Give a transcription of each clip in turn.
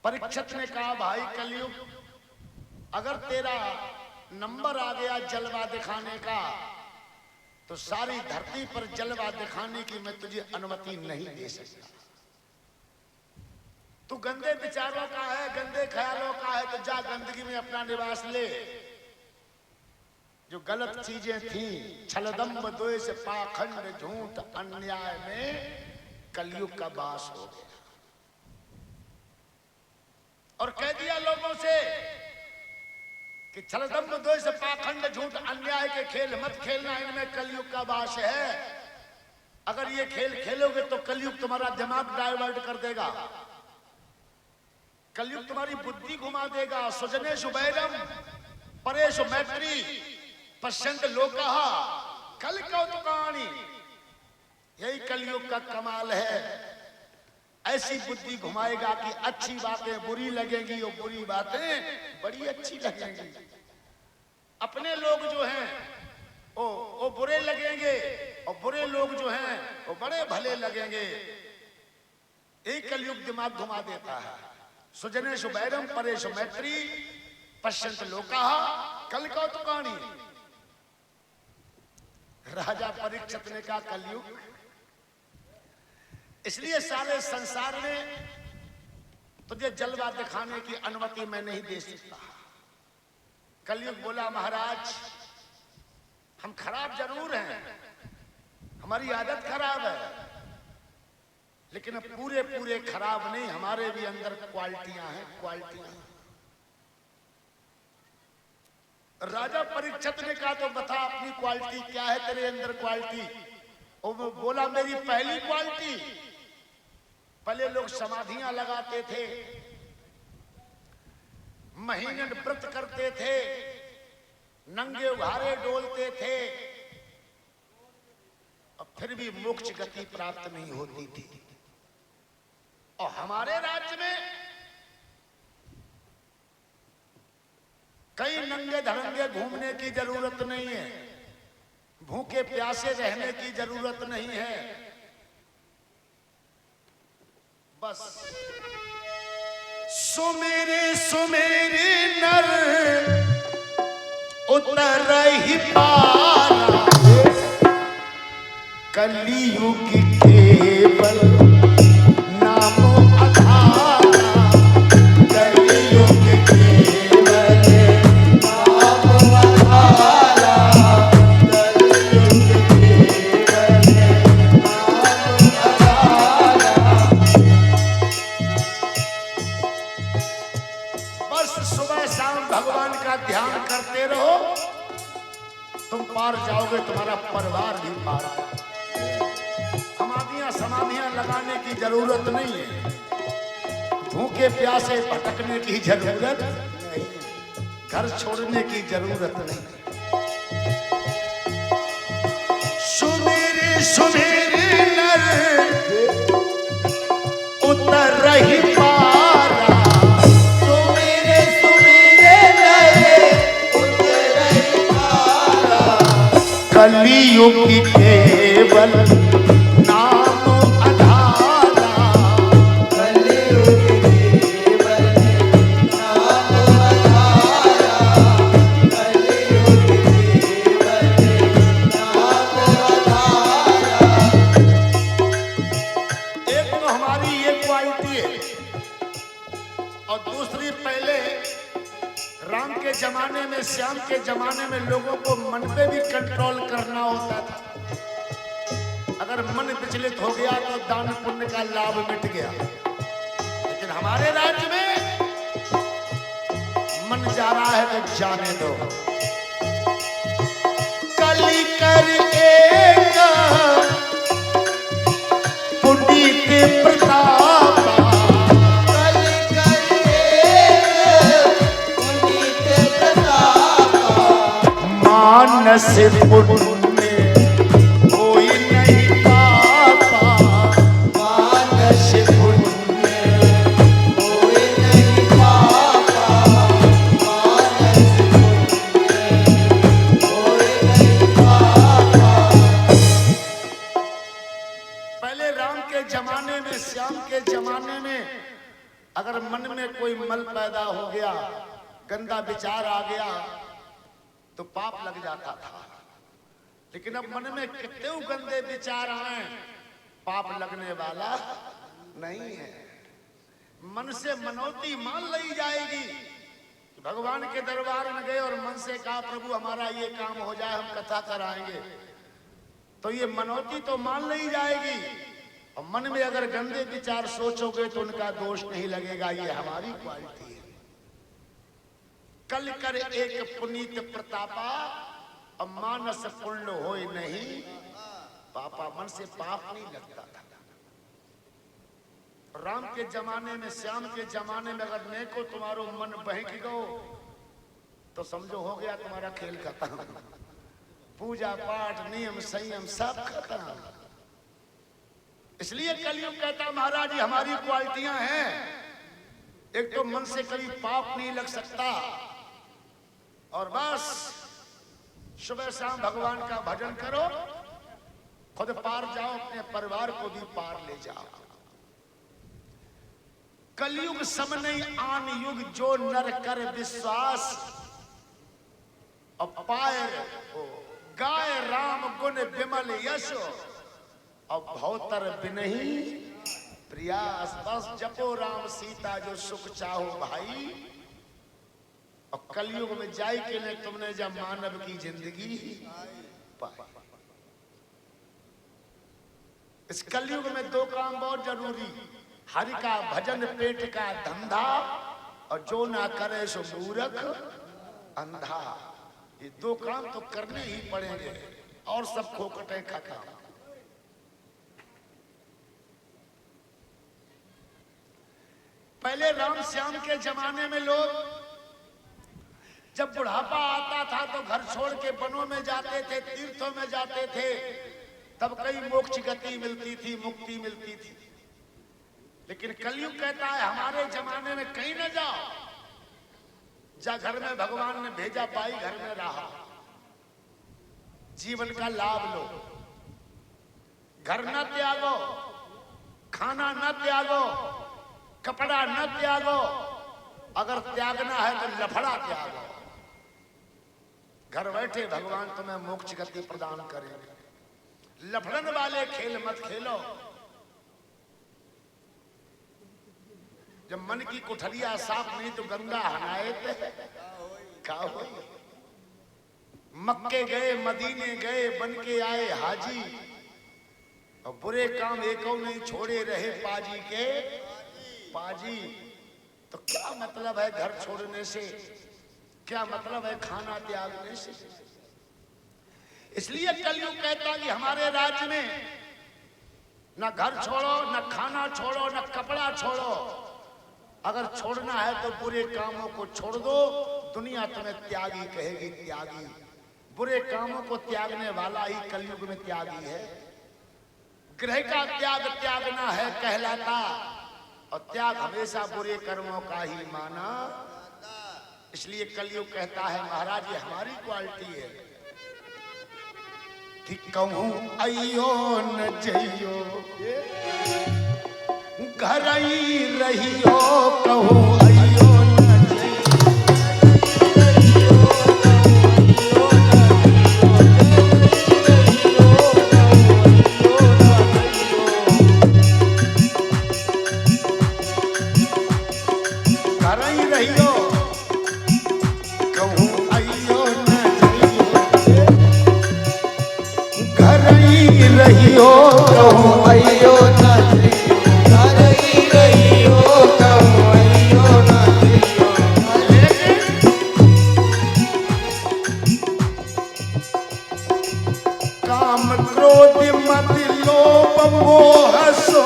परीक्षित ने कहा, भाई कलयुग, अगर तेरा नंबर आ गया जलवा दिखाने का तो सारी धरती पर जलवा दिखाने की मैं तुझे अनुमति नहीं दे सकता। तू गंदे विचारों का है, गंदे ख्यालों का है, तो जा गंदगी में अपना निवास ले। जो गलत चीजें थी, छलदम्ब द्वेष पाखंड झूठ अन्याय में कलयुग का वास हो गया। और कह दिया लोगों से कि छलदम्ब द्वेष पाखंड झूठ अन्याय के खेल मत खेलना, इनमें कलयुग का वास है। अगर ये खेल खेलोगे तो कलयुग तुम्हारा दिमाग डाइवर्ट कर देगा, कलयुग तुम्हारी बुद्धि घुमा देगा। सुजनेषु वैरम परेषु मैत्री पश्यन्त लोकाः कल कौतुकानि। यही कलयुग का कमाल है। ऐसी बुद्धि घुमाएगा कि अच्छी बातें बुरी लगेंगी और बुरी बातें बड़ी अच्छी लगेंगी। अपने लोग जो हैं वो बुरे लगेंगे और बुरे लोग जो हैं वो बड़े भले लगेंगे। यही कलयुग दिमाग घुमा देता है। सुजनेषु वैरम परेषु मैत्री पश्यन्त लोकाः कल कौतुकानि। राजा परीक्षित ने कहा, कलयुग, इसलिए सारे संसार में तुझे जलवा दिखाने की अनुमति मैं नहीं दे सकता। कलयुग बोला, महाराज, हम खराब जरूर हैं, हमारी आदत खराब है, लेकिन पूरे पूरे खराब नहीं, हमारे भी अंदर क्वालिटियां हैं, क्वालिटियां। राजा परीक्षित ने कहा, तो बता अपनी क्वालिटी क्या है, तेरे अंदर क्वालिटी। और वो बोला, मेरी पहली क्वालिटी, पहले लोग समाधियां लगाते थे, महीने व्रत करते थे, नंगे उघारे डोलते थे, और फिर भी मोक्ष गति प्राप्त नहीं होती थी। और हमारे राज्य में कई नंगे धड़ंगे घूमने की जरूरत नहीं है, भूखे प्यासे रहने की जरूरत नहीं है। बस सुमेरे सुमेरे नर उतर ही पारा, कलियुग केवल नामो आधारा, कलियुग केवल नामो आधारा, कलियुग केवल नामो आधारा। बस सुबह शाम भगवान का ध्यान करते रहो, तुम पार जाओगे, तुम्हारा परिवार भी पार। समाधियां लगाने की जरूरत नहीं है, भूखे प्यासे भटकने की जरूरत नहीं है, घर छोड़ने की जरूरत नहीं है। सुमेरे सुमेरे नर उतर रही पारा, सुमेरे सुमेरे नर उतर रही पारा, कलियुग केवल जमाने में, श्याम के जमाने में लोगों को मन पे भी कंट्रोल करना होता था। अगर मन विचलित हो गया तो दान पुण्य का लाभ मिट गया। लेकिन हमारे राज्य में मन जा रहा है तो जाने दो। कली कर एक पुनीत प्रताप, मानस पुण्य कोई नहीं पाता, मानस पुण्य कोई नहीं पाता, मानस पुण्य कोई नहीं पाता। पहले राम के जमाने में, श्याम के जमाने में अगर मन में कोई मल पैदा हो गया, गंदा विचार आ गया तो पाप लग जाता था। लेकिन अब मन में कितने गंदे विचार आए, पाप लगने वाला नहीं है। मन से मनौती मान ली जाएगी। भगवान के दरबार में गए और मन से कहा प्रभु हमारा ये काम हो जाए, हम कथा कराएंगे, तो ये मनौती तो मान ली जाएगी। और मन में अगर गंदे विचार सोचोगे तो उनका दोष नहीं लगेगा, ये हमारी क्वालिटी है। कल कर एक पुनीत प्रतापा, अब मानस पुण्य होए नहीं पापा। मन से पाप नहीं लगता था। राम के जमाने में, श्याम के जमाने में अगर नेको तुम्हारो मन बहक गो तो समझो हो गया तुम्हारा खेल खत्म। पूजा पाठ नियम संयम सब खत्म। इसलिए कलयुग कहता महाराज जी हमारी क्वालिटियां हैं। एक तो मन से कभी पाप नहीं लग सकता, और बस सुबह शाम भगवान का भजन करो, खुद पार जाओ, अपने परिवार को भी पार ले जाओ। कलयुग सम नहीं आन युग, जो नर कर विश्वास, और पाए गाय राम गुण विमल यश, और भवतर बिनही प्रयास। बस जपो राम सीता जो सुख चाहो भाई। और कलयुग में जाए के लिए तुमने जब मानव की जिंदगी पाई। इस कलयुग में दो काम बहुत जरूरी, हरि का भजन पेट का धंधा, और जो ना करे सो मूर्ख अंधा। ये दो काम तो करने ही पड़ेंगे, और सब खोखटे खत्म। पहले राम श्याम के जमाने में लोग जब बुढ़ापा आता था तो घर छोड़ के वनों में जाते थे, तीर्थों में जाते थे, तब कई मोक्ष गति मिलती थी, मुक्ति मिलती थी। लेकिन कलयुग कहता है हमारे जमाने में कहीं न जाओ, जा घर में भगवान ने भेजा पाई, घर में रहा, जीवन का लाभ लो। घर न त्यागो, खाना न त्यागो, कपड़ा न त्यागो, अगर त्यागना है तो लफड़ा त्यागो। घर बैठे भगवान तुम्हें मोक्ष गति प्रदान करेंगे। लफड़न वाले खेल मत खेलो। जब मन की कुठलिया साफ नहीं तो गंगा हनाए का हो। मक्के गए, मदीने गए, बन के आए हाजी, और बुरे काम एको नहीं छोड़े रहे पाजी के पाजी। तो क्या मतलब है घर छोड़ने से, क्या मतलब है खाना त्यागने से। इसलिए कलयुग कहता कि हमारे राज्य में न घर छोड़ो, न खाना छोड़ो, न कपड़ा छोड़ो। अगर छोड़ना है तो बुरे कामों को छोड़ दो, दुनिया तुम्हें त्यागी कहेगी, त्यागी। बुरे कामों को त्यागने वाला ही कलयुग में त्यागी है। ग्रह का त्याग त्यागना है कहलाता, और त्याग हमेशा बुरे कर्मों का ही माना। इसलिए कलयुग कहता है महाराज ये हमारी क्वालिटी है कि कहूं अयो न जइयो, घर ही रहियो, कहूं अयो न रहियो, कहूं अयो न जइयो, घर ही रहियो, कहूं अयो न जइयो। काम क्रोध मत लोभ मोह सो,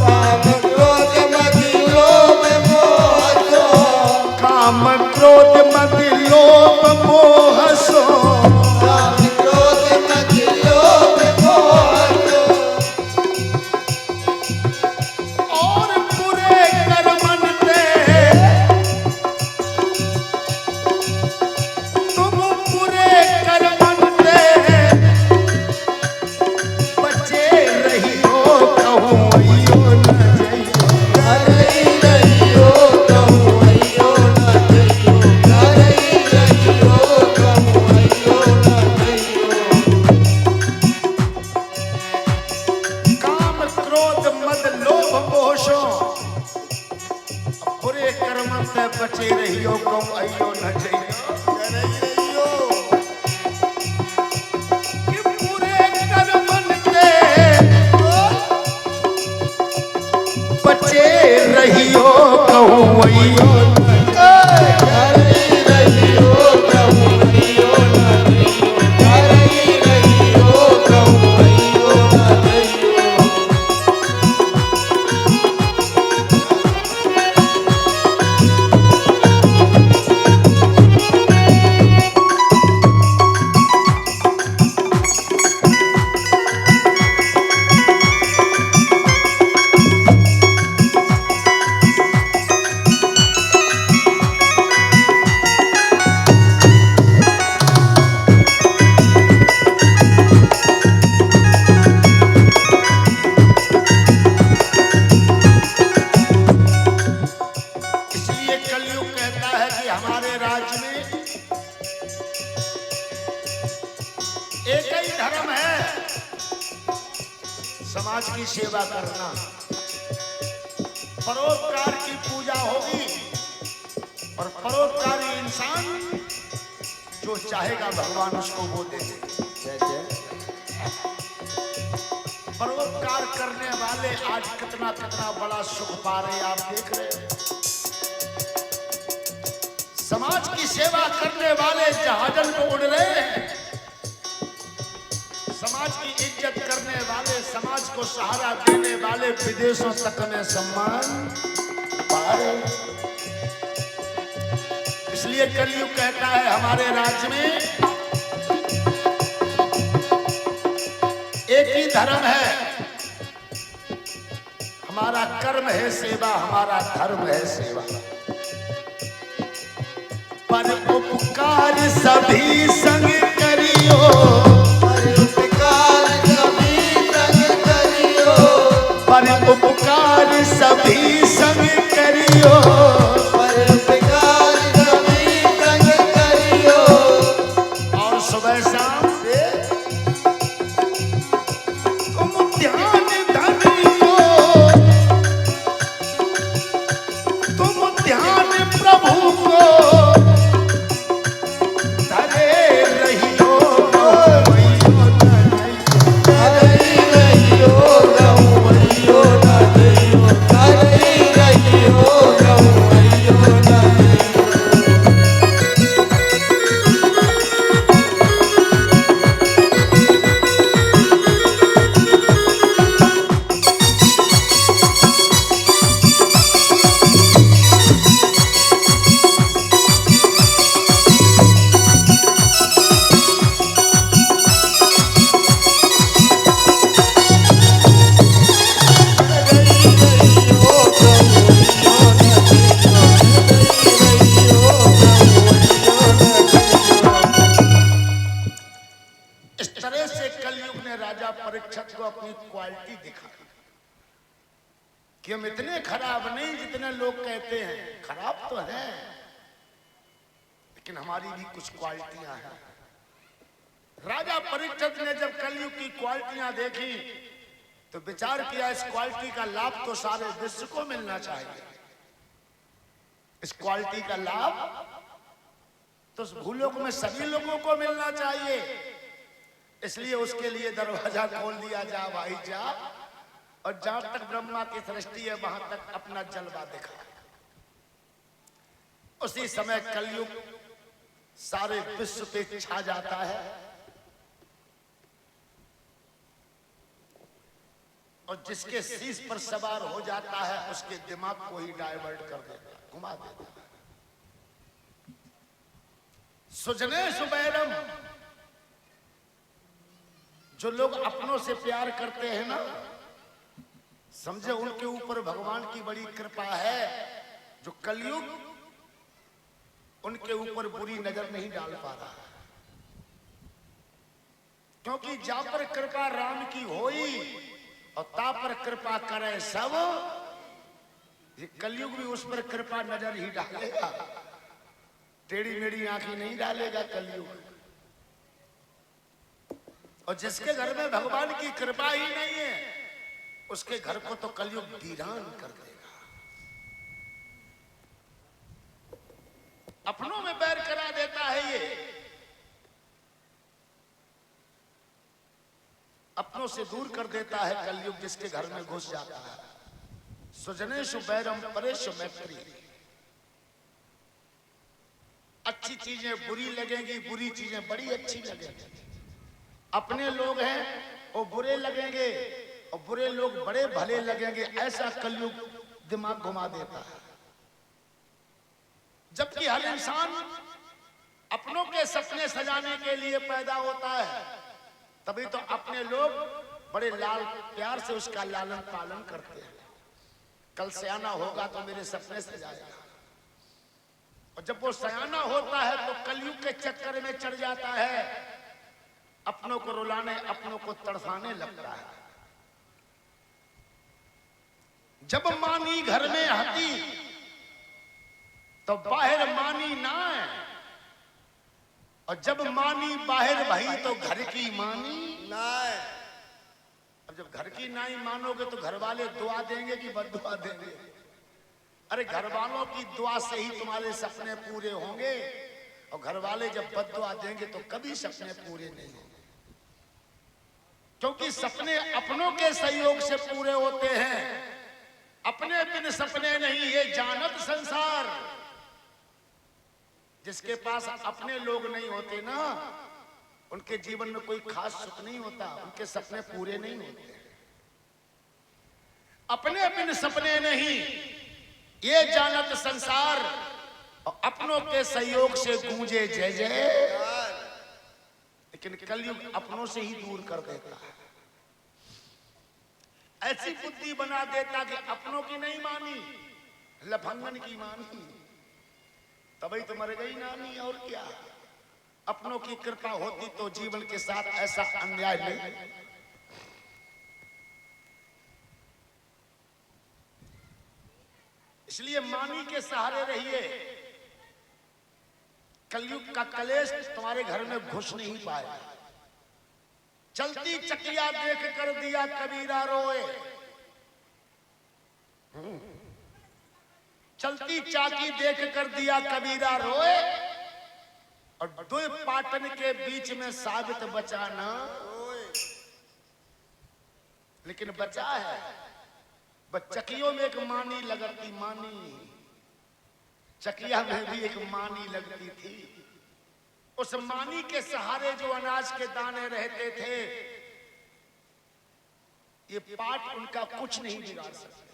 काम क्रोध मत लोभ मोह सो, काम क्रोध मत लोभ मोह सो, काम क्रोध मत लोभ मोह सो, और बुरे कर्मन ते तुम बुरे कर्मन ते बचे रहियो, कहूं अयो न जइयो, घर ही रहियो, सो बुरे कर्म से बचे रहियो कम अयो न जइयो रहियो कि बुरे कर्मन से बचे रहियो कहूं अयो समाज की सेवा करना, परोपकार की पूजा होगी और परोपकारी इंसान जो चाहेगा भगवान उसको वो दे देंगे। परोपकार करने वाले आज कितना कितना बड़ा सुख पा रहे आप देख रहे हैं। समाज की सेवा करने वाले जहाजन को उड़ रहे हैं। समाज की इज्जत करने वाले, समाज को सहारा देने वाले विदेशों तक में सम्मान पा रहे। इसलिए कलयुग कहता है हमारे राज्य में एक ही धर्म है, हमारा कर्म है सेवा, हमारा धर्म है सेवा। पर उपकार सभी संग करियो, पर उपकार सभी संग करियो, पर उपकार सभी संग करियो। और सुबह शाम से तुम ध्यान धरियो, तुम ध्यान प्रभु को परीक्षित को अपनी क्वालिटी दिखा कि हम इतने खराब नहीं जितने लोग कहते हैं। खराब तो है लेकिन हमारी भी कुछ क्वालिटियां हैं। राजा परीक्षित ने जब कलयुग की क्वालिटियां देखी तो विचार किया इस क्वालिटी का लाभ तो सारे विश्व को मिलना चाहिए। इस क्वालिटी का लाभ तो भूलोक में सभी लोगों को मिलना चाहिए। इसलिए उसके लिए दरवाजा खोल दिया, जा भाई जा, और जहां तक ब्रह्मा की सृष्टि है वहां तक अपना जलवा दिखा। उसी समय कलयुग सारे विश्व पे छा जाता है और जिसके शीश पर सवार हो जाता है उसके दिमाग को ही डाइवर्ट कर देता, घुमा देता। सुजने सुबैरम, जो लोग अपनों से प्यार करते हैं ना, समझे उनके ऊपर भगवान की बड़ी कृपा है। जो कलयुग उनके ऊपर बुरी नजर नहीं डाल पा रहा, क्योंकि जहां पर कृपा राम की होई और ता पर कृपा करे सब। ये कलयुग भी उस पर कृपा नजर ही डालेगा, टेढ़ी मेढ़ी आंखें नहीं डालेगा कलयुग। और जिसके घर में भगवान की कृपा ही नहीं है उसके घर को तो कलयुग वीरान कर देगा। अपनों में बैर करा देता है ये, अपनों से दूर कर देता है कलयुग जिसके घर में घुस जाता है। सुजनेषु बैरम परेषु मैत्री। अच्छी चीजें बुरी लगेंगी, बुरी चीजें बड़ी अच्छी लगेंगी। अपने लोग हैं वो बुरे लगेंगे और बुरे लोग बड़े भले लगेंगे। ऐसा कलयुग दिमाग घुमा देता है। जबकि हर इंसान अपनों के सपने सजाने के लिए पैदा होता है, तभी तो अपने लोग बड़े लाल प्यार से उसका लालन पालन करते हैं। कल सयाना होगा तो मेरे सपने सजाएगा। और जब वो सयाना होता है तो कलयुग के चक्कर में चढ़ जाता है, अपनों को रुलाने, अपनों को तड़फाने लगता है। जब मानी घर में हती तो बाहर मानी ना है, और जब मानी बाहर भई तो घर की मानी ना है। अब जब घर की ना ही मानोगे तो घर वाले दुआ देंगे कि बद्दुआ देंगे? अरे घर वालों की दुआ से ही तुम्हारे सपने पूरे होंगे, और घर वाले जब बद्दुआ देंगे तो कभी सपने पूरे नहीं होंगे। क्योंकि सपने अपनों के सहयोग से पूरे होते हैं, अपने बिन सपने नहीं। ये जानत संसार। जिसके पास अपने लोग नहीं होते ना, उनके जीवन में कोई खास सुख नहीं होता, उनके सपने पूरे नहीं होते। अपने बिन सपने नहीं, ये जानत संसार। और अपनों के सहयोग से गूंजे जय जय। लेकिन कलयुग अपनों से ही दूर कर देता है। ऐसी बुद्धि बना देता कि अपनों की नहीं मानी, लफंगन की मानी, तभी तो मर गई नानी। और क्या, अपनों की कृपा होती तो जीवन के साथ ऐसा अन्याय नहीं। इसलिए मानी के सहारे रहिए। कलयुग का कलेश तुम्हारे घर में घुस नहीं पाएगा। चलती चकिया देख कर दिया कबीरा रोए। चलती चाकी देख कर दिया कबीरा रोए, और दो पाटन के बीच में साबित बचा ना। लेकिन बचा है। चकियों में एक मानी लगती, मानी चकिया में भी एक मानी लगती थी। उस मानी के सहारे जो अनाज के दाने रहते थे, ये पाट उनका कुछ नहीं बिगाड़ सकते।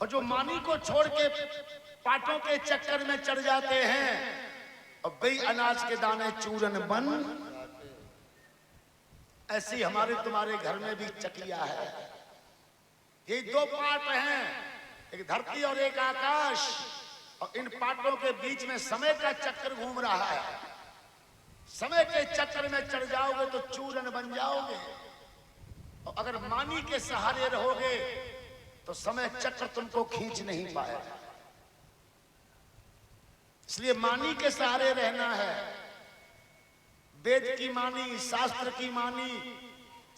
और जो मानी को छोड़ के पाटों के चक्कर में चढ़ जाते हैं, और बेई अनाज के दाने चूरन बन। ऐसी हमारे तुम्हारे घर में भी चकिया है। ये दो पाट हैं, एक धरती और एक आकाश। और इन पाटों के बीच में समय का चक्कर घूम रहा है। समय के चक्कर में चढ़ जाओगे तो चूरन बन जाओगे, और अगर मानी के सहारे रहोगे तो समय चक्र तुमको खींच नहीं पाएगा। इसलिए मानी के सहारे रहना है। वेद की मानी, शास्त्र की मानी,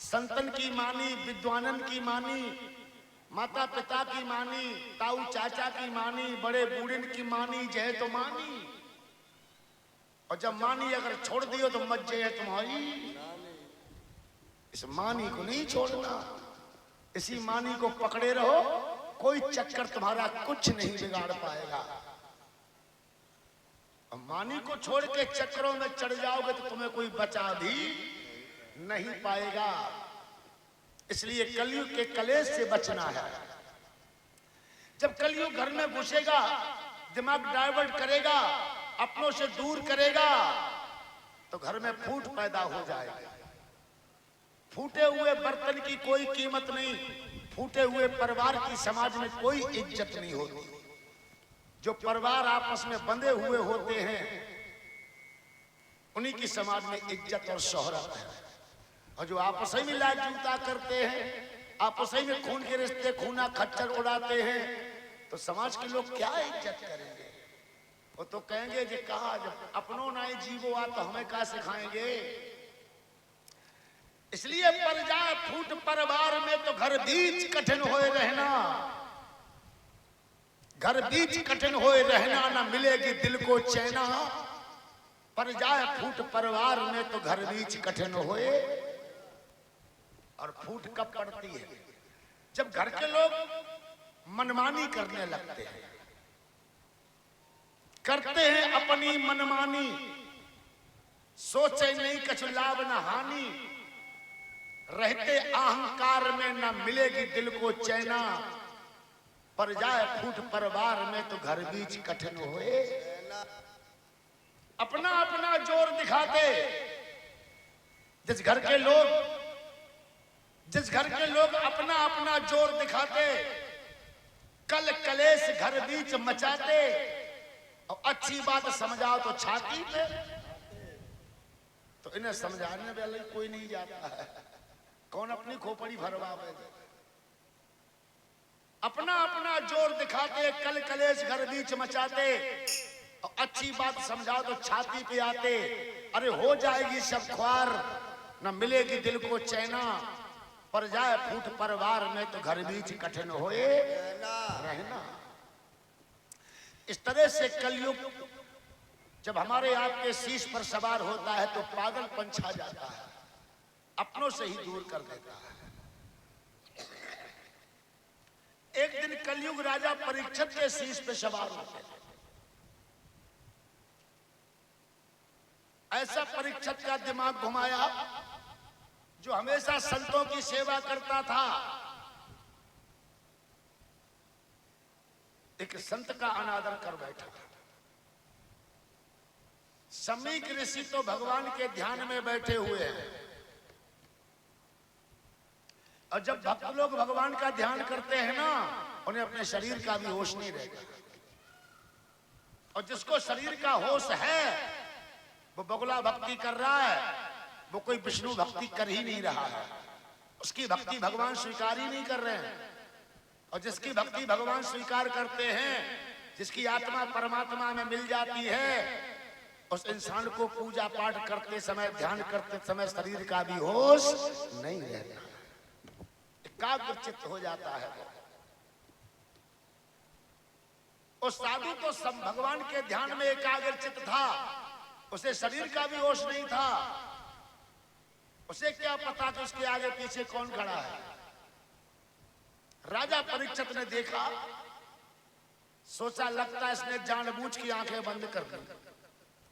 संतन की मानी, विद्वानन की मानी, माता पिता की मानी, ताऊ चाचा की मानी, बड़े बूढ़िन की मानी, जय तो मानी। और जब मानी अगर छोड़ दियो तो मज्जे है तुम्हारी। इस मानी को नहीं छोड़ना, इसी मानी को पकड़े रहो। कोई चक्कर तुम्हारा कुछ नहीं बिगाड़ पाएगा। और मानी को छोड़ के चक्करों में चढ़ जाओगे तो तुम्हें कोई बचा भी नहीं पाएगा। इसलिए कलयुग के कलेश से बचना है। जब कलयुग घर में घुसेगा, दिमाग डाइवर्ट करेगा, अपनों से दूर करेगा, तो घर में फूट पैदा हो जाएगा। फूटे हुए बर्तन की कोई कीमत नहीं, फूटे हुए परिवार की समाज में कोई इज्जत नहीं होती। जो परिवार आपस में बंधे हुए होते हैं, उन्हीं की समाज में इज्जत और शोहरत है। और जो आपस में लाज जूता करते हैं, आपस में खून के रिश्ते, खूना खच्चर उड़ाते हैं, तो समाज के लोग क्या इज्जत करेंगे? वो तो कहेंगे कि कहा जब अपनों ना जीवो आ तो हमें क्या सिखाएंगे। इसलिए पर जाए फूट परवार में तो घर बीच कठिन होए रहना, घर बीच कठिन होए रहना, ना मिलेगी दिल को चैना। पर जाए फूट परिवार में तो घर बीच कठिन होए। और फूट कब पड़ती है? जब घर के लोग मनमानी करने लगते हैं, करते हैं अपनी मनमानी, सोचे नहीं कछु लाभ न हानि, रहते अहंकार में न मिलेगी दिल को चैना। पर जाए फूट परिवार में तो घर बीच कठिन होए। अपना अपना जोर दिखाते, जिस घर के लोग अपना अपना जोर दिखाते, कल कलेश घर बीच मचाते। और अच्छी बात समझाओ तो छाती पे, तो इन्हें समझाने वाले कोई नहीं जाता है। कौन अपनी खोपड़ी भरवावे? अपना अपना जोर दिखाते, कल कलेश घर बीच मचाते। और अच्छी बात समझाओ तो छाती पे आते। अरे हो जाएगी सब ख्वार, न मिलेगी दिल को चैना। पर जाए फूट परिवार में तो घर बीच कठिन होए रहना। इस तरह से कलयुग जब हमारे आपके शीश पर सवार होता है तो पागलपन छा जाता है, अपनों से ही दूर कर देता है। एक दिन कलयुग राजा परीक्षित के शीश पे सवार होते हैं। ऐसा परीक्षित का दिमाग घुमाया जो हमेशा संतों की सेवा करता था। एक संत का अनादर कर बैठा। समीक ऋषि तो भगवान के ध्यान में बैठे हुए हैं, और जब भक्त लोग भगवान का ध्यान करते हैं ना, उन्हें अपने शरीर का भी होश नहीं रहता। और जिसको शरीर का होश है वो बगुला भक्ति कर रहा है, वो कोई विष्णु भक्ति कर ही नहीं रहा है। उसकी भक्ति भगवान स्वीकार ही नहीं कर रहे हैं। और जिसकी भक्ति भगवान स्वीकार करते हैं, जिसकी आत्मा परमात्मा में मिल जाती है, उस इंसान को पूजा पाठ करते समय, ध्यान करते समय शरीर का भी होश नहीं रहता, एकाग्र चित्त हो जाता है। उस साधु तो सब भगवान के ध्यान में एकाग्र चित्त था, उसे शरीर का भी होश नहीं था। उसे क्या पता कि उसके आगे पीछे कौन खड़ा है। राजा परीक्षित ने देखा, सोचा लगता है इसने जानबूझ की आंखें बंद कर दी।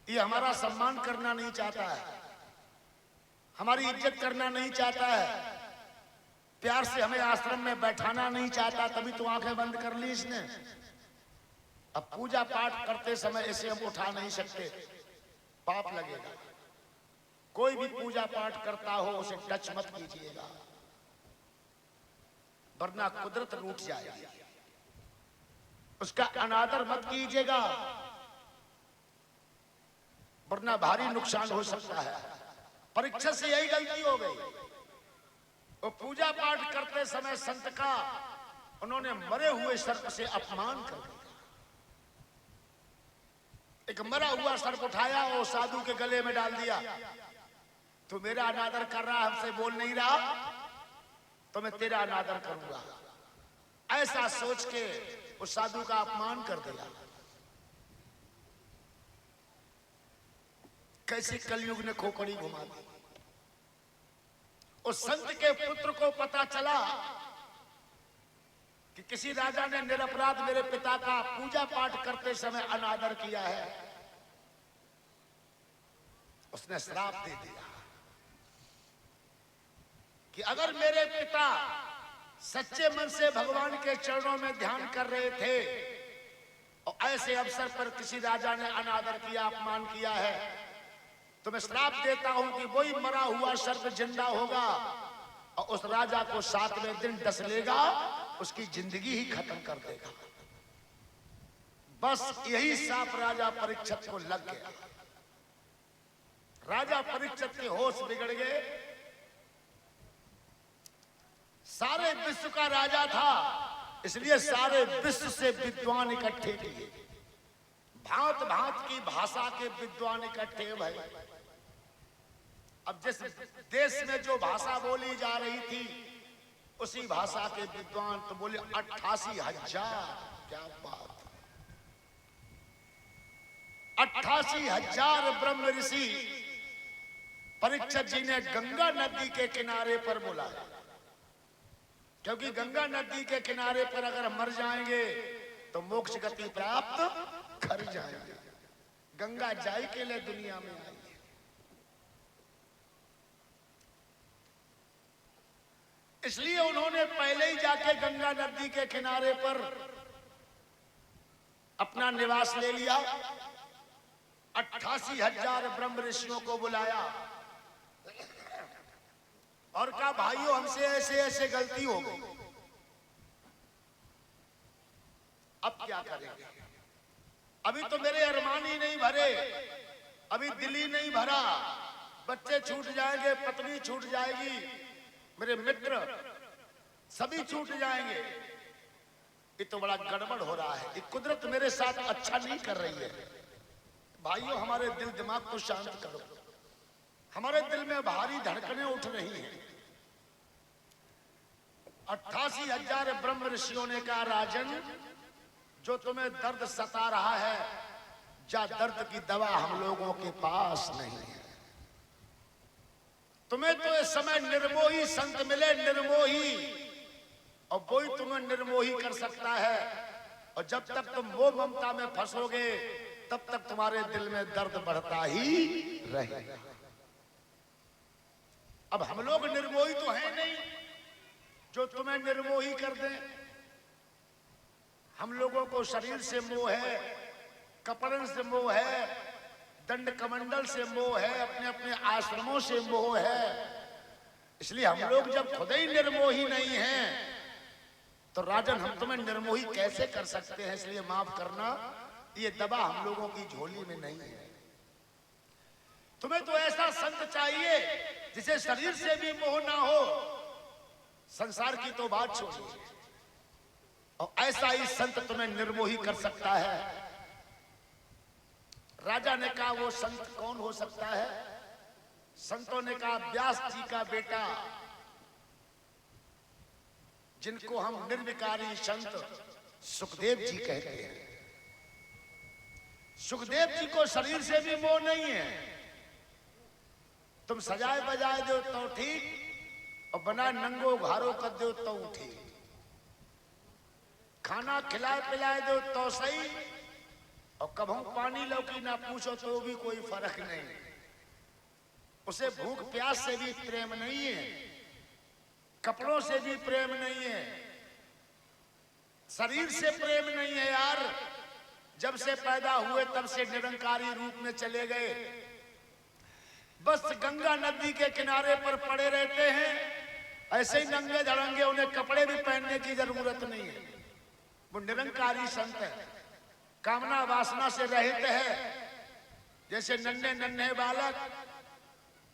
ये हमारा सम्मान करना नहीं चाहता है, हमारी इज्जत करना नहीं चाहता है, प्यार से हमें आश्रम में बैठाना नहीं चाहता, तभी तो आंखें बंद कर ली इसने। अब पूजा पाठ करते समय इसे हम उठा नहीं सकते, पाप लगेगा। कोई भी पूजा पाठ करता हो उसे टच मत कीजिएगा, वरना कुदरत रूठ जाएगी। उसका अनादर मत कीजिएगा, वरना भारी नुकसान हो सकता है। परीक्षा से यही गलती हो गई। वो पूजा पाठ करते समय संत का उन्होंने मरे हुए सर्प से अपमान कर दिया। एक मरा हुआ सर्प उठाया और साधु के गले में डाल दिया। तू मेरा अनादर कर रहा, हमसे बोल नहीं रहा, तो मैं तेरा अनादर करूंगा। ऐसा सोच के उस साधु का अपमान कर दिया। कैसे कलयुग ने खोपड़ी घुमा दी। उस संत के पुत्र को पता चला कि किसी राजा ने निरपराध मेरे पिता का पूजा पाठ करते समय अनादर किया है। उसने श्राप दे दिया कि अगर मेरे पिता सच्चे मन से भगवान के चरणों में ध्यान कर रहे थे और ऐसे अवसर पर किसी राजा ने अनादर किया, अपमान किया है, तो मैं श्राप देता हूं कि वही मरा हुआ सर्प जिंदा होगा और उस राजा को 7वें दिन डस लेगा, उसकी जिंदगी ही खत्म कर देगा। बस यही साप राजा परीक्षित को लग गया। राजा परीक्षित के होश बिगड़ गए। सारे विश्व का राजा था, इसलिए सारे विश्व से विद्वान इकट्ठे किए, भांत भांत की भाषा के विद्वान इकट्ठे भाई। अब जिस देश में जो भाषा बोली जा रही थी उसी भाषा के विद्वान तो बोले 88,000। क्या बात, 88,000 ब्रह्म ऋषि परीक्षित जी ने गंगा नदी के किनारे पर बुलाया, क्योंकि गंगा नदी के किनारे पर अगर मर जाएंगे तो मोक्ष गति प्राप्त कर जाएंगे। गंगा जाई के लिए दुनिया में आई है। इसलिए उन्होंने पहले ही जाके गंगा नदी के किनारे पर अपना निवास ले लिया। 88,000 ब्रह्म ऋषियों को बुलाया और कहा भाइयों हमसे ऐसे ऐसे गलती हो गई, अब क्या करेंगे? अभी तो मेरे अरमान ही नहीं भरे, अभी दिल ही नहीं भरा, बच्चे छूट जाएंगे, पत्नी छूट जाएगी, मेरे मित्र सभी छूट जाएंगे। ये तो बड़ा गड़बड़ हो रहा है, ये कुदरत मेरे साथ अच्छा नहीं कर रही है। भाइयों हमारे दिल दिमाग को शांत करो, हमारे दिल में भारी धड़कनें उठ रही हैं। 88,000 ब्रह्म ऋषियों ने कहा राजन जो तुम्हें दर्द सता रहा है, जा दर्द की दवा हम लोगों के पास नहीं है। तुम्हें तो इस समय निर्मोही संत मिले, निर्मोही, और वही तुम्हें निर्मोही कर सकता है। और जब तक तुम मोह ममता में फंसोगे तब तक तुम्हारे दिल में दर्द बढ़ता ही रहेगा। अब हम लोग निर्मोही तो हैं नहीं जो तुम्हें निर्मोही कर दें। हम लोगों को शरीर से मोह है, कपड़न से मोह है, दंड कमंडल से मोह है, अपने अपने आश्रमों से मोह है। इसलिए हम लोग जब खुद ही निर्मोही नहीं हैं तो राजन हम तुम्हें निर्मोही कैसे कर सकते हैं? इसलिए माफ करना, ये दवा हम लोगों की झोली में नहीं है। तुम्हें तो ऐसा संत चाहिए जिसे शरीर से भी मोह ना हो, संसार की तो बात छोड़िए, और ऐसा ही संत तुम्हें निर्मोही कर सकता है। राजा ने कहा वो संत कौन हो सकता है? संतों ने कहा व्यास जी का बेटा, जिनको हम निर्विकारी संत सुखदेव जी कहते हैं। सुखदेव जी को शरीर से भी मोह नहीं है। तुम सजाए बजाए दो तो ठीक, और बना नंगो घारो कर दो तो ठीक, खाना खिलाए पिलाए दो तो सही, और कभू पानी लौकी ना पूछो तो भी कोई फर्क नहीं। उसे भूख प्यास से भी प्रेम नहीं है, कपड़ों से भी प्रेम नहीं है, शरीर से प्रेम नहीं है। यार जब से पैदा हुए तब से निरंकारी रूप में चले गए, बस गंगा नदी के किनारे पर पड़े रहते हैं, ऐसे ही नंगे धड़ंगे, उन्हें कपड़े भी पहनने की जरूरत नहीं है। वो निरंकारी संत है, कामना वासना से रहित है। जैसे नन्हे नन्हे बालक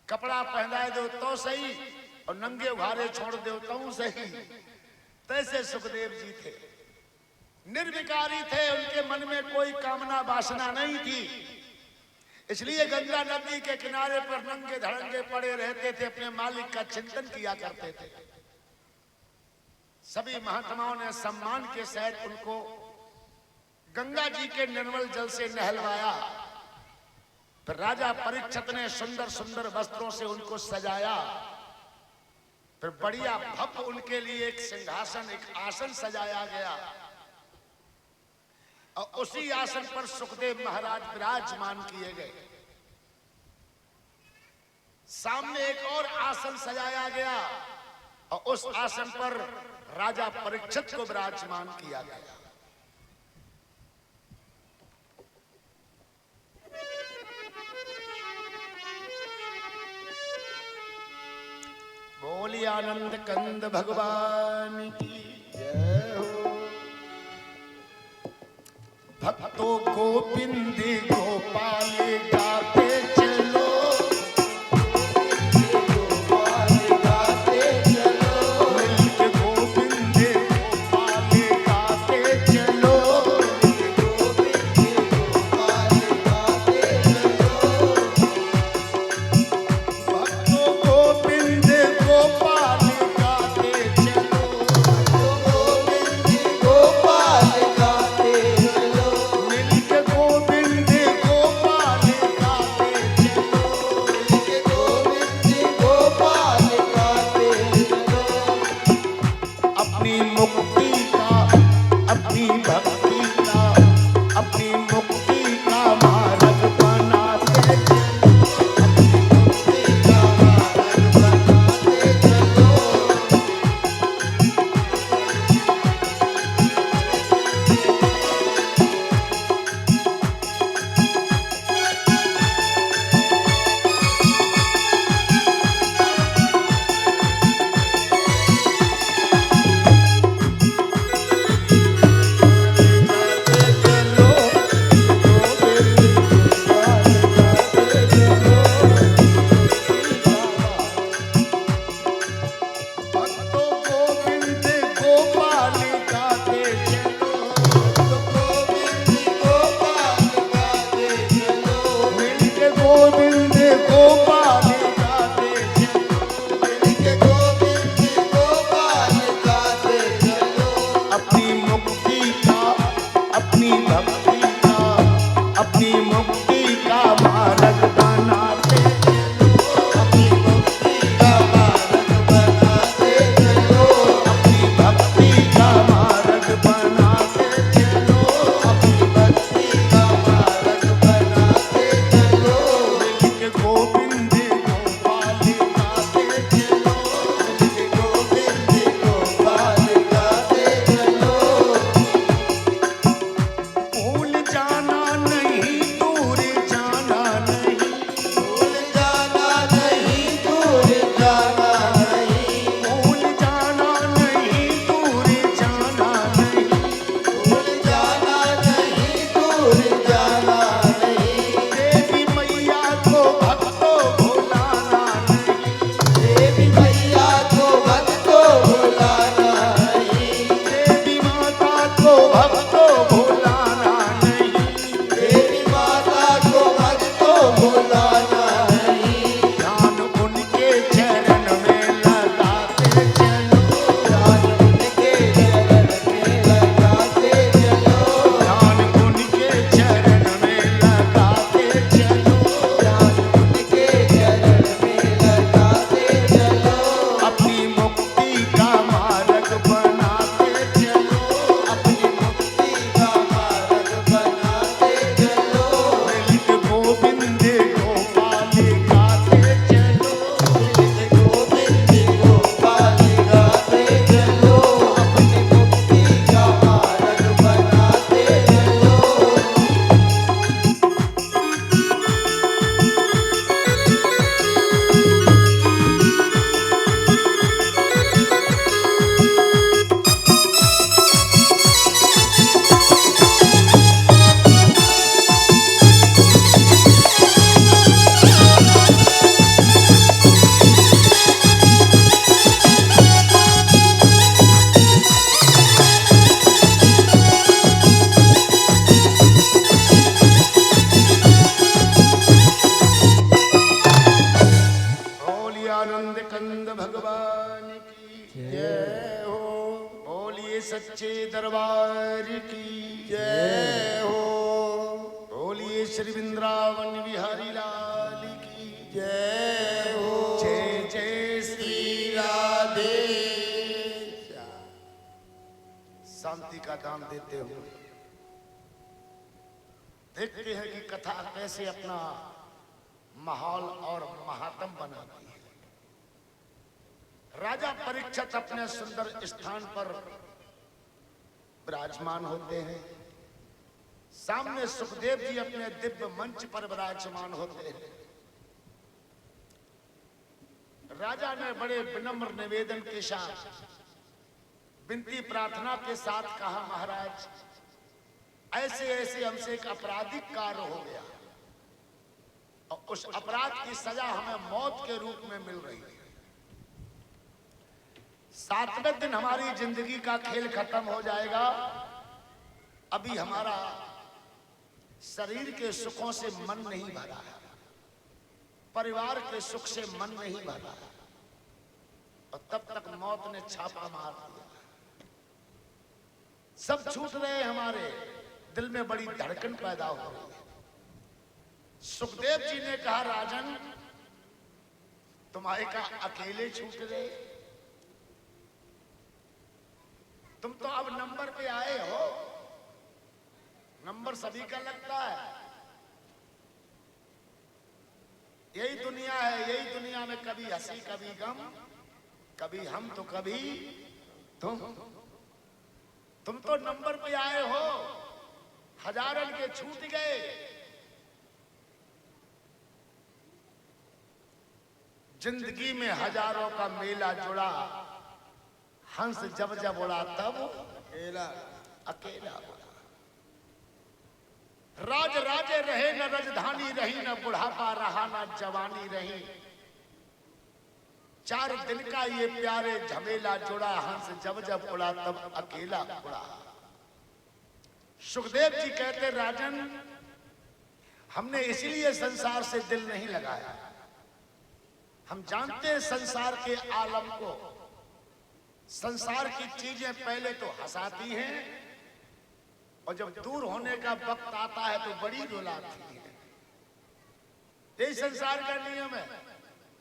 कपड़ा पहनाए दो तो सही, और नंगे उघारे छोड़ दो तो सही, तैसे सुखदेव जी थे। निर्विकारी थे, उनके मन में कोई कामना वासना नहीं थी। इसलिए गंगा नदी के किनारे पर नंगे धड़ंगे पड़े रहते थे, अपने मालिक का चिंतन किया करते थे। सभी महात्माओं ने सम्मान के सहित उनको गंगा जी के निर्मल जल से नहलवाया। फिर राजा परीक्षित ने सुंदर सुंदर वस्त्रों से उनको सजाया। फिर बढ़िया भव्य उनके लिए एक सिंहासन, एक आसन सजाया गया, और उसी आसन पर सुखदेव महाराज विराजमान किए गए। सामने एक और आसन सजाया गया, और उस आसन पर राजा परीक्षित को विराजमान किया गया। बोली आनंद कंद भगवान की जय हो। भक्तों गोविंद गोपाल गाते चलो, गोपाल गाते चलो, मिलके गोविंद गोपाल गाते चलो, गोविंद गोपाल गाते चलो। भक्त भक्ति का, अपनी मुक्ति का मार्ग बनाते चलो, अपनी मुक्ति का मार्ग बनाते चलो। अपनी मुक्ति का मार्ग बनाते चलो, अपनी मुक्ति का मार्ग बनाते चलो, अपनी भक्ति का मार्ग बनाते चलो, अपनी भक्ति का मार्ग बनाते चलो। मिलके गोविंद गोपाल गाते चलो, मिलके गोविंद गोपाल गाते चलो। भूल जाना नहीं, दूर जाना नहीं, भूल जाना नहीं, दूर जाना नहीं, भूल जाना नहीं, दूर जाना नहीं, भूल जाना नहीं, दूर जाना नहीं। देवी मैया को भक्तों भुलाना नहीं, देवी मैया को भक्तों भुलाना नहीं, देवी माता को भक्तों भुलाना नहीं, देवी माता को भक्तों भुलाना नहीं। ध्यान उनके चरण में लगाते चलो, ध्यान उनके चरण में लगाते चलो, ध्यान उनके चरण में लगाते चलो, ध्यान उनके चरण में लगाते चलो। अपनी मुक्ति का मार्ग बनाते चलो, अपनी मुक्ति का मार्ग बनाते चलो। मिलके गोविंद गोपाल गाते चलो, मिलके गोविंद गोपाल गाते चलो, अपनी मुक्ति का मार्ग बनाते चलो। बोलिए आनंद कंद भगवान की जय हो, बोलिए सच्चे दरबार की जय हो, बोलिए श्री वृंदावन बिहारी लाल की जय हो। जय जय श्री राधे। शांति का दान देते हो, देखते हैं कि कथा कैसे अपना माहौल और महात्म बनाती है। राजा परीक्षित अपने सुंदर स्थान पर विराजमान होते हैं, सामने सुखदेव जी अपने दिव्य मंच पर विराजमान होते हैं। राजा ने बड़े विनम्र निवेदन के साथ, विनती प्रार्थना के साथ कहा, महाराज ऐसे ऐसे हमसे एक आपराधिक कार्य हो गया और उस अपराध की सजा हमें मौत के रूप में मिल रही है। 7वें दिन हमारी जिंदगी का खेल खत्म हो जाएगा। अभी हमारा शरीर के सुखों से मन नहीं भरा है, परिवार के सुख से मन नहीं भरा है, और तब तक मौत ने छापा मार दिया। सब छूट रहे, हमारे दिल में बड़ी धड़कन पैदा हो रही है। सुखदेव जी ने कहा, राजन तुम्हारे का अकेले छूट गए, तुम तो अब नंबर पे आए हो, नंबर सभी का लगता है। यही दुनिया है, यही दुनिया में कभी हंसी कभी गम, कभी हम तो कभी तुम तो नंबर पे आए हो, हजारन के छूट गए। जिंदगी में हजारों का मेला जुड़ा, हंस जब जब उड़ा तब अकेला उड़ा। राज राजे रहे न राजधानी रही, न बुढ़ापा रहा न जवानी रही। 4 दिन का ये प्यारे झमेला जुड़ा, हंस जब जब उड़ा तब अकेला उड़ा। सुखदेव जी कहते राजन, हमने इसलिए संसार से दिल नहीं लगाया। हम जानते हैं संसार के आलम को। संसार की चीजें पहले तो हंसाती हैं और जब दूर होने का वक्त आता है तो बड़ी रुलाती है। यही संसार का नियम है।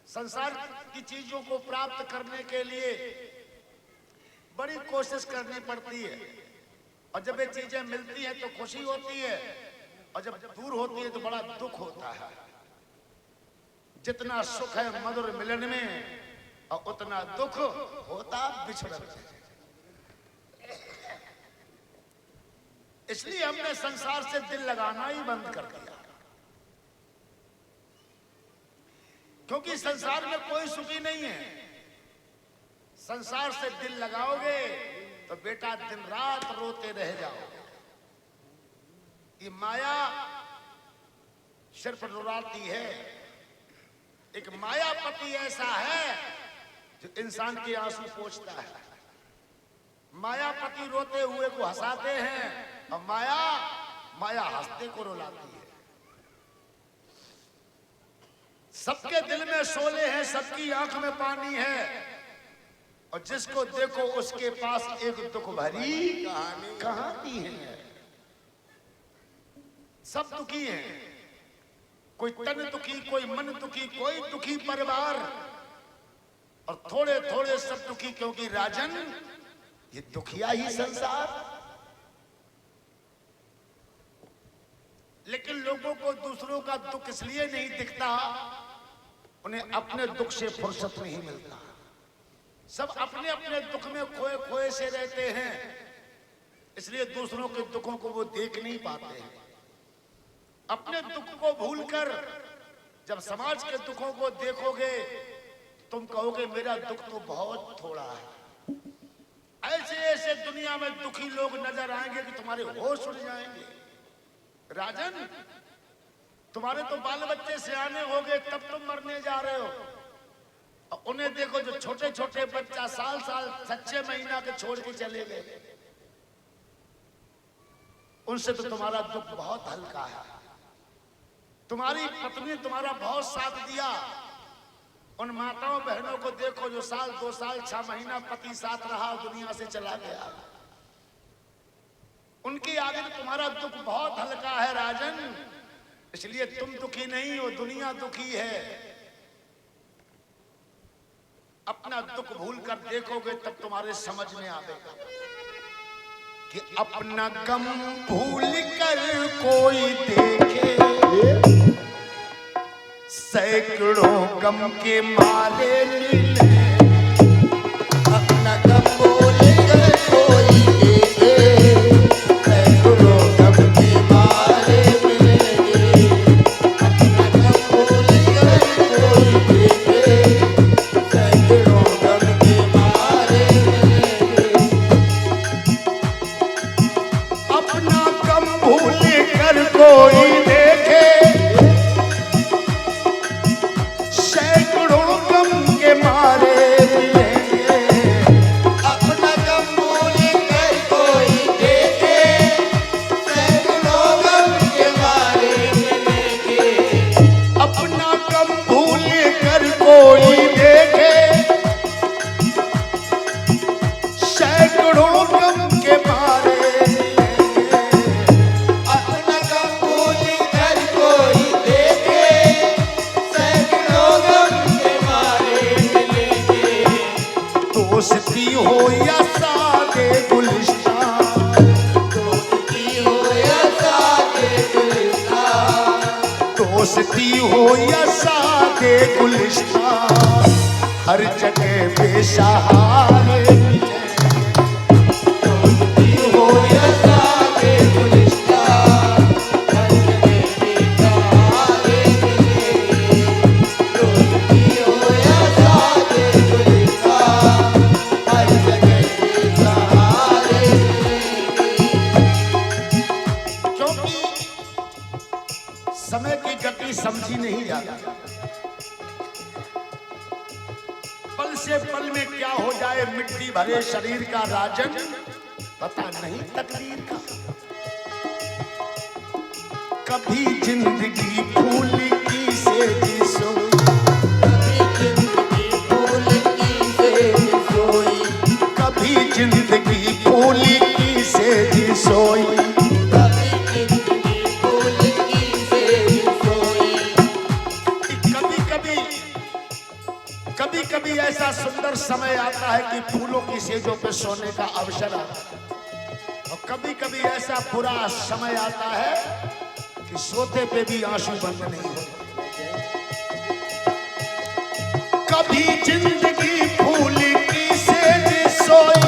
संसार की चीजों को प्राप्त करने के लिए बड़ी कोशिश करनी पड़ती है, और जब ये चीजें मिलती हैं तो खुशी होती है, और जब दूर होती है तो बड़ा दुख होता है। जितना सुख है मधुर मिलन में, और उतना दुख होता बिछड़न में। इसलिए हमने संसार से दिल लगाना ही बंद कर दिया, क्योंकि संसार में कोई सुखी नहीं है। संसार से दिल लगाओगे तो बेटा दिन रात रोते रह जाओगे। ये माया सिर्फ रुलाती है। एक मायापति ऐसा है जो इंसान के आंसू पोंछता है। मायापति रोते हुए को हंसाते हैं, और माया हंसते को रुलाती है। सबके दिल में शोले हैं, सबकी आंख में पानी है, और जिसको देखो उसके पास एक दुख भरी कहानी है। सब दुखी हैं, कोई तन दुखी, कोई मन दुखी, कोई दुखी परिवार, और थोड़े थोड़े सब दुखी, क्योंकि राजन ये दुखिया ही संसार। लेकिन लोगों को दूसरों का दुख इसलिए नहीं दिखता, उन्हें अपने दुख से फुर्सत नहीं मिलता। सब अपने अपने दुख में खोए खोए से रहते हैं, इसलिए दूसरों के दुखों को वो देख नहीं पाते हैं। अपने दुख को भूलकर जब समाज के दुखों को देखोगे, तुम कहोगे मेरा दुख तो बहुत थोड़ा है। ऐसे ऐसे दुनिया में दुखी लोग नजर आएंगे कि तुम्हारे होश उड़ जाएंगे। राजन, तुम्हारे तो बाल बच्चे सियाने हो गए, तब तुम मरने जा रहे हो, और उन्हें देखो जो छोटे छोटे बच्चा साल 6 महीना के छोड़ के चले गए। उनसे तो तुम्हारा दुख बहुत हल्का है। तुम्हारी पत्नी तुम्हारा बहुत साथ दिया। उन माताओं बहनों को देखो जो साल 2 साल 6 महीना पति साथ रहा, दुनिया से चला गया। उनके आगे तुम्हारा दुख बहुत हल्का है राजन। इसलिए तुम दुखी नहीं हो, दुनिया दुखी है। अपना दुख भूल कर देखोगे तब तुम्हारे समझ में आएगा कि अपना गम भूल कर कोई देखे, सैकड़ों गम के मारे मिले। अपना गम भूल कर कोई देखे, सैकड़ों गम के मारे मिलेंगे। अपना गम भूल कर कोई देखे, सैकड़ों गम के मारे मिलेंगे। अपना गम भूल कर कोई देखे, सैकड़ों गम के मारे मिलेंगे। अपना गम भूल कर कोई देखे, सैकड़ों गम के मारे मिलेंगे। अपना गम भूल कर कोई देखे, सैकड़ों गम के मारे मिलेंगे। अपना गम भूल दोस्ती हो या सादे गुलिस्तान, हर जगह बेसहारे मिले। दोस्ती हो या सादे गुलिस्तान, हर जगह बेसहारे मिलेंगे। दोस्ती हो या सादे गुलिस्तान, हर जगह बेसहारे मिलेंगे। क्योंकि समय की गति समझी नहीं जाती, पल से पल में क्या हो जाए मिट्टी भरे शरीर का राजन, पता नहीं तकदीर का। कभी जिंदगी फूल की सेज सोई, कभी जिंदगी फूल की सेज सोई, कभी जिंदगी फूल की सेज सोई। कभी कभी ऐसा सुंदर समय आता है कि फूलों की सेजों पे सोने का अवसर आता है, और कभी कभी ऐसा बुरा समय आता है कि सोते पे भी आंसू बंद नहीं होते। कभी जिंदगी फूल की सेज सोई,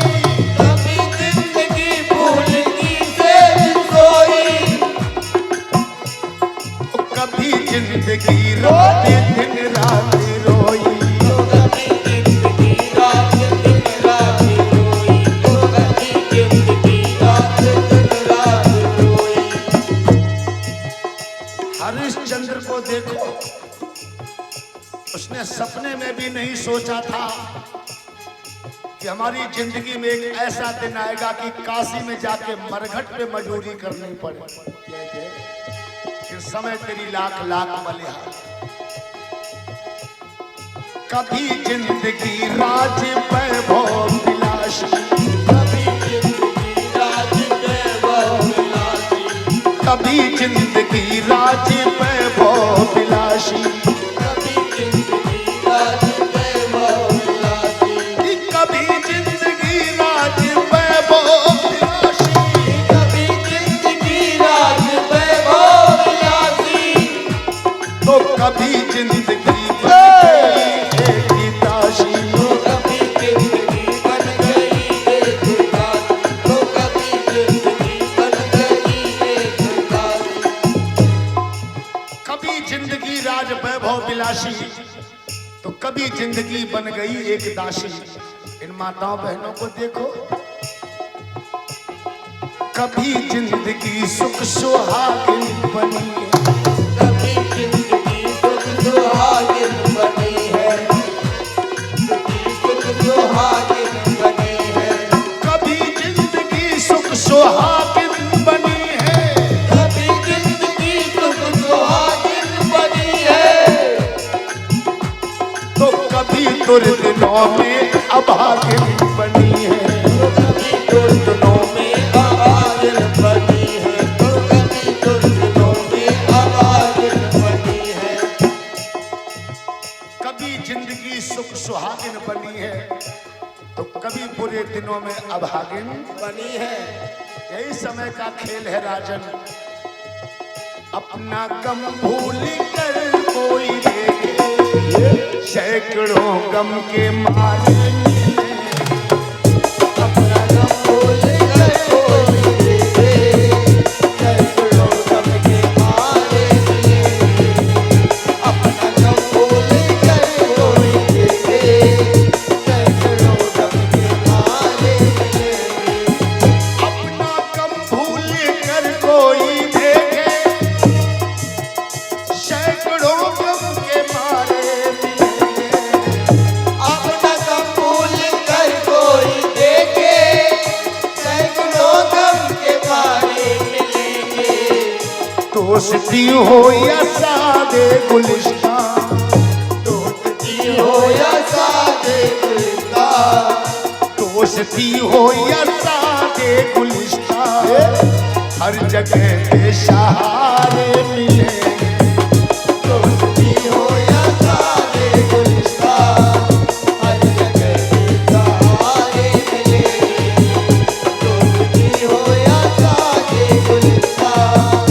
कभी जिंदगी फूल की सेज सोई, कभी जिंदगी रात दिन रात रोई। कभी जिंदगी रात दिन रात रोई, कभी जिंदगी रात दिन रात रोई। हरिश्चंद्र को देखो, उसने सपने में भी नहीं सोचा था कि हमारी जिंदगी में एक ऐसा दिन आएगा कि काशी में जाके मरघट पे मजदूरी करनी पड़े। इस समय तेरी लाख लाख बलिहार। कभी जिंदगी राज वैभव विलासी, कभी जिंदगी राज वैभव विलासी, कभी जिंदगी राज वैभव विलासी, कभी जिंदगी राज वैभव विलासी, कभी जिंदगी राज वैभव विलासी। कभी जिंदगी राज वैभव विलासी, तो कभी जिंदगी दासी, तो कभी जिंदगी बन गई एक दासी, तो कभी जिंदगी बन गई एक दासी। कभी जिंदगी राज वैभव विलासी, तो कभी जिंदगी बन गई एक दासी। इन माताओं बहनों को देखो, कभी जिंदगी सुख सुहागिन बनी है, कभी जिंदगी सुख सुहागिन बनी है, सुख सुहागिन बनी है, कभी जिंदगी सुख सुहागिन बनी है, कभी जिंदगी सुख सुहागिन बनी है। तो कभी दुर्दिनों में अभागिन बनी है, कभी दुर्दिनों में अभागिन बनी है, तो कभी दुर्दिनों में अभागिन बनी है। कभी जिंदगी सुख सुहागिन बनी है, तो कभी बुरे दिनों में अभागिन बनी है। यही समय का खेल है राजन। अपना गम भूल कर कोई देखे, सैकड़ों गम के मारे मिले। अपना गम भूल कर कोई देखे, सैकड़ों गम के मारे मिलेंगे। अपना गम भूल कर कोई देखे, सैकड़ों गम के मारे मिलेंगे। अपना गम भूल कर कोई देखे, सैकड़ों गम के मारे मिलेंगे। अपना गम भूल कर कोई देखे, सैकड़ों गम के मारे मिलेंगे। दोस्ती हो या सादे गुलिस्तान, दोस्ती हो या सादे गुलिस्तान, दोस्ती हो या सादे गुलिस्तान, हर जगह बेसहारे मिले। दोस्ती हो या सादे गुलिस्तान, हर जगह बेसहारे मिलेंगे। दोस्ती हो या सादे गुलिस्तान,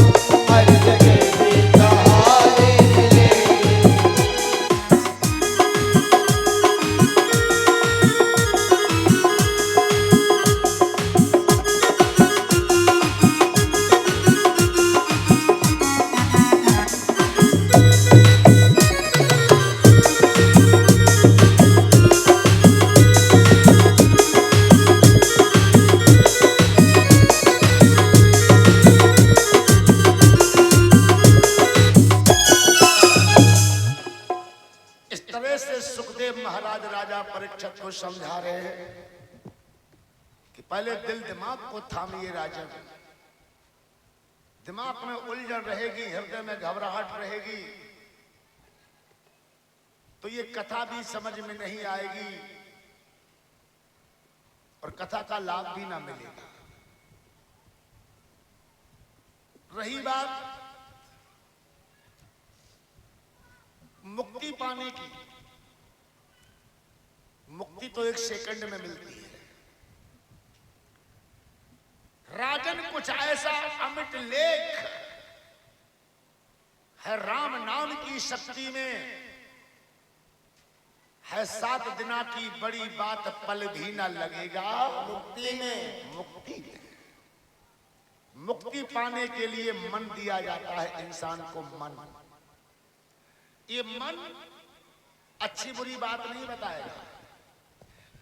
हर जगह बेसहारे पहले दिल दिमाग को थामिए राजन। दिमाग में उलझन रहेगी, हृदय में घबराहट रहेगी, तो ये कथा भी समझ में नहीं आएगी और कथा का लाभ भी ना मिलेगा। रही बात मुक्ति पाने की, मुक्ति तो 1 सेकंड में मिलती है राजन। कुछ ऐसा अमिट लेख है राम नाम की शक्ति में, है 7 दिना की बड़ी बात, पल भी ना लगेगा मुक्ति में। मुक्ति में मुक्ति पाने के लिए मन दिया जाता है इंसान को। मन, ये मन अच्छी बुरी बात नहीं बताएगा,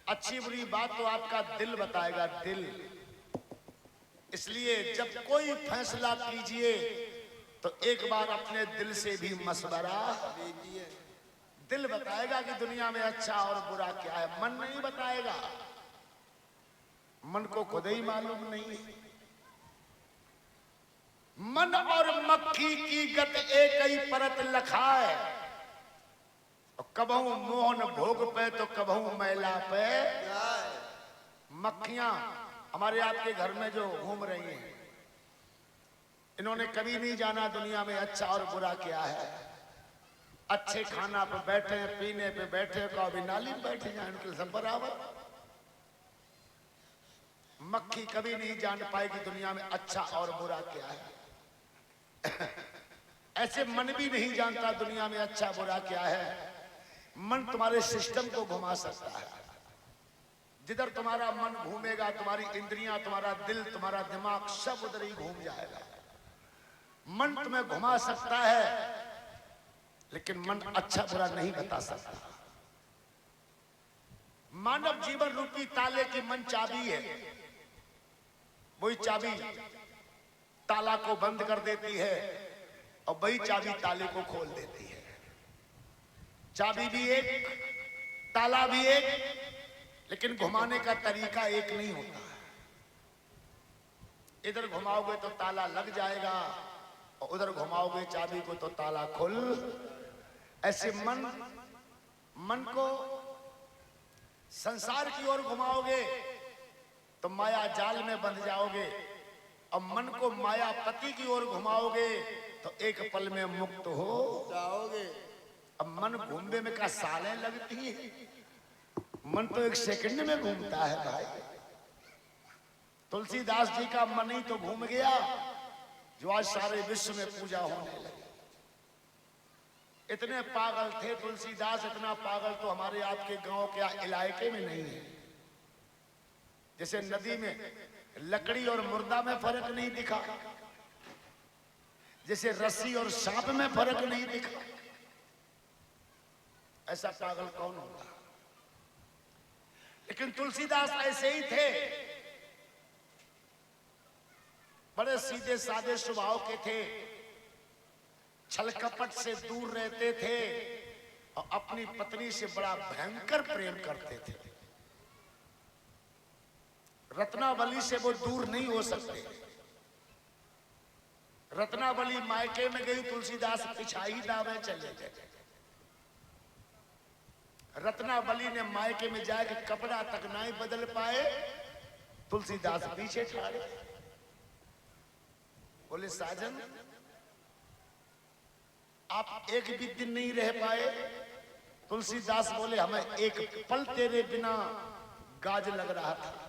अच्छी बुरी बात तो आपका दिल बताएगा, दिल। इसलिए जब कोई फैसला कीजिए तो एक बार अपने दिल से भी मशवरा लीजिए। दिल बताएगा कि दुनिया में अच्छा और बुरा क्या है, मन नहीं बताएगा। मन को खुद ही मालूम नहीं है। मन और मक्खी की गत एक ही परत लखाए, कबहू मोहन भोग पे तो कबहू मैला पे। मक्खियां हमारे आपके घर में जो घूम रही हैं, इन्होंने कभी नहीं जाना दुनिया में अच्छा और बुरा क्या है। अच्छे खाना पे बैठे, पीने पे बैठे, कभी नाली में बैठे जाए, उनके सब बराबर। मक्खी कभी नहीं जान पाएगी दुनिया में अच्छा और बुरा क्या है। ऐसे मन भी नहीं जानता दुनिया में अच्छा बुरा क्या है। मन तुम्हारे सिस्टम को घुमा सकता है। जिधर तुम्हारा मन घूमेगा, तुम्हारी इंद्रियां, तुम्हारा दिल, तुम्हारा दिमाग सब उधर ही घूम जाएगा। मन तुम्हें घुमा सकता है, लेकिन मन अच्छा बुरा नहीं बता सकता। मानव जीवन रूपी ताले की मन चाबी है। वही चाबी ताला को बंद कर देती है और वही चाबी ताले को खोल देती है। चाबी भी एक, ताला भी एक, लेकिन घुमाने का तरीका एक नहीं होता। इधर घुमाओगे तो ताला लग जाएगा और उधर घुमाओगे चाबी को तो ताला खुल। ऐसे मन को संसार की ओर घुमाओगे तो माया जाल में बंध जाओगे, और मन को मायापति की ओर घुमाओगे तो एक पल में मुक्त हो जाओगे। अब मन घूमने में क्या सालें लगती हैं? मन तो 1 सेकंड में घूमता है भाई। तुलसीदास जी का मन ही तो घूम गया, जो आज सारे विश्व में पूजा होने लगी। इतने पागल थे तुलसीदास, इतना पागल तो हमारे आपके गांव के इलाके में नहीं है। जैसे नदी में लकड़ी और मुर्दा में फर्क नहीं दिखा, जैसे रस्सी और सांप में फर्क नहीं दिखा, ऐसा पागल कौन होगा। लेकिन तुलसीदास ऐसे ही थे, बड़े सीधे साधे स्वभाव के थे, छल कपट से दूर रहते थे और अपनी पत्नी से बड़ा भयंकर प्रेम करते थे। रत्नावली से वो दूर नहीं हो सकते। रत्नावली मायके में गई, तुलसीदास पिछाई दावे चले गए। रत्नावली ने मायके में जाकर कपड़ा तक नहीं बदल पाए, तुलसीदास पीछे खड़े। बोले साजन आप एक भी दिन नहीं रह पाए। तुलसीदास बोले हमें एक पल तेरे बिना गाज लग रहा था।